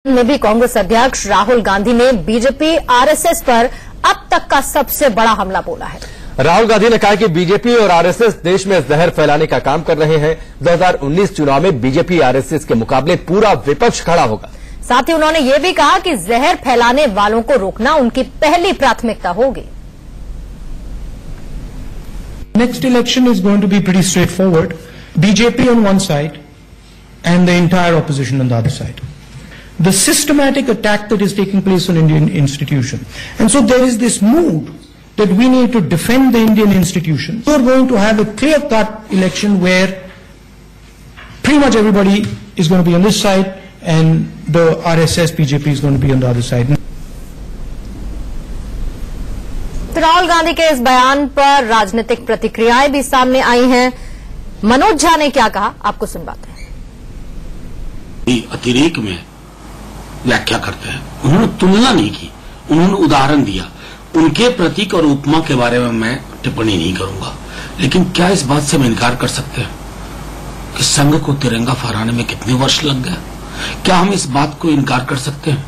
में भी कांग्रेस अध्यक्ष राहुल गांधी ने बीजेपी आरएसएस पर अब तक का सबसे बड़ा हमला बोला है। राहुल गांधी ने कहा कि बीजेपी और आरएसएस देश में जहर फैलाने का काम कर रहे हैं। 2019 चुनाव में बीजेपी आरएसएस के मुकाबले पूरा विपक्ष खड़ा होगा। साथ ही उन्होंने ये भी कहा कि जहर फैलाने वालों को रोकना उनकी पहली प्राथमिकता होगी। Next election is going to be pretty straightforward. BJP on one side and the entire opposition on the other side. The systematic attack that is taking place on Indian institutions. And so there is this mood that we need to defend the Indian institutions. We are going to have a clear-cut election where pretty much everybody is going to be on this side and the RSS, BJP is going to be on the other side. तो राहुल गांधी के इस बयान पर राजनीतिक प्रतिक्रियाएं भी सामने आई हैं। मनोज झा ने क्या कहा, आपको सुनवाते हैं। अतिरेक में व्याख्या करते हैं। उन्होंने तुलना नहीं की, उन्होंने उदाहरण दिया। उनके प्रतीक और उपमा के बारे में मैं टिप्पणी नहीं करूंगा, लेकिन क्या इस बात से हम इनकार कर सकते हैं कि संघ को तिरंगा फहराने में कितने वर्ष लग गए? क्या हम इस बात को इनकार कर सकते हैं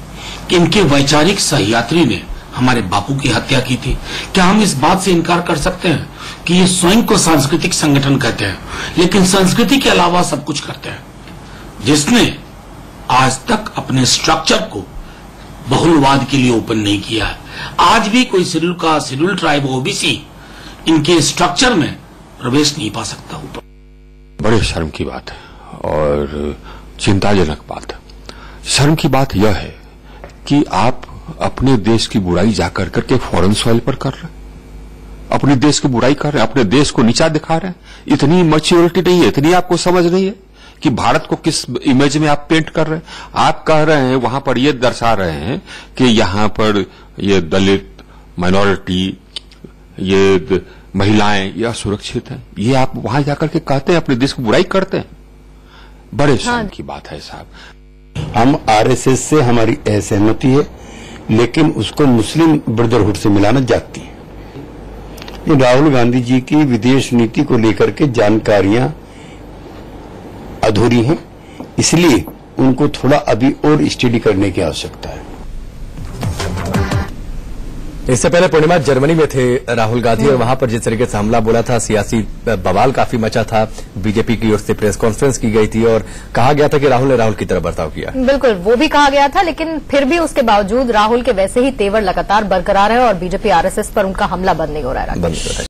कि इनके वैचारिक सहयात्री ने हमारे बापू की हत्या की थी? क्या हम इस बात से इनकार कर सकते हैं कि ये स्वयं को सांस्कृतिक संगठन कहते हैं, लेकिन संस्कृति के अलावा सब कुछ करते हैं? जिसने आज तक अपने स्ट्रक्चर को बहुलवाद के लिए ओपन नहीं किया है। आज भी कोई शेड्यूल का शेड्यूल ट्राइब ओबीसी इनके स्ट्रक्चर में प्रवेश नहीं पा सकता। बड़े शर्म की बात है और चिंताजनक बात है। शर्म की बात यह है कि आप अपने देश की बुराई जाकर करके फॉरेन सॉइल पर कर रहे हैं, अपने देश की बुराई कर रहे हैं, अपने देश को नीचा दिखा रहे हैं। इतनी मैच्योरिटी नहीं है, इतनी आपको समझ नहीं है कि भारत को किस इमेज में आप पेंट कर रहे हैं। आप कह रहे हैं, वहां पर ये दर्शा रहे हैं कि यहां पर ये दलित, माइनॉरिटी, ये महिलाएं ये असुरक्षित हैं। ये आप वहां जाकर के कहते हैं, अपने देश की बुराई करते हैं। बड़े शर्म की बात है साहब। हम आरएसएस से हमारी असहमति है, लेकिन उसको मुस्लिम ब्रदरहुड से मिलाना जाती है। ये राहुल गांधी जी की विदेश नीति को लेकर के जानकारियां अधूरी हैं, इसलिए उनको थोड़ा अभी और स्टडी करने की आवश्यकता है। इससे पहले पूर्णिमा जर्मनी में थे राहुल गांधी और वहां पर जिस तरीके से हमला बोला था, सियासी बवाल काफी मचा था। बीजेपी की ओर से प्रेस कॉन्फ्रेंस की गई थी और कहा गया था कि राहुल ने राहुल की तरह बर्ताव किया। बिल्कुल, वो भी कहा गया था, लेकिन फिर भी उसके बावजूद राहुल के वैसे ही तेवर लगातार बरकरार है और बीजेपी आरएसएस पर उनका हमला बंद नहीं हो रहा है।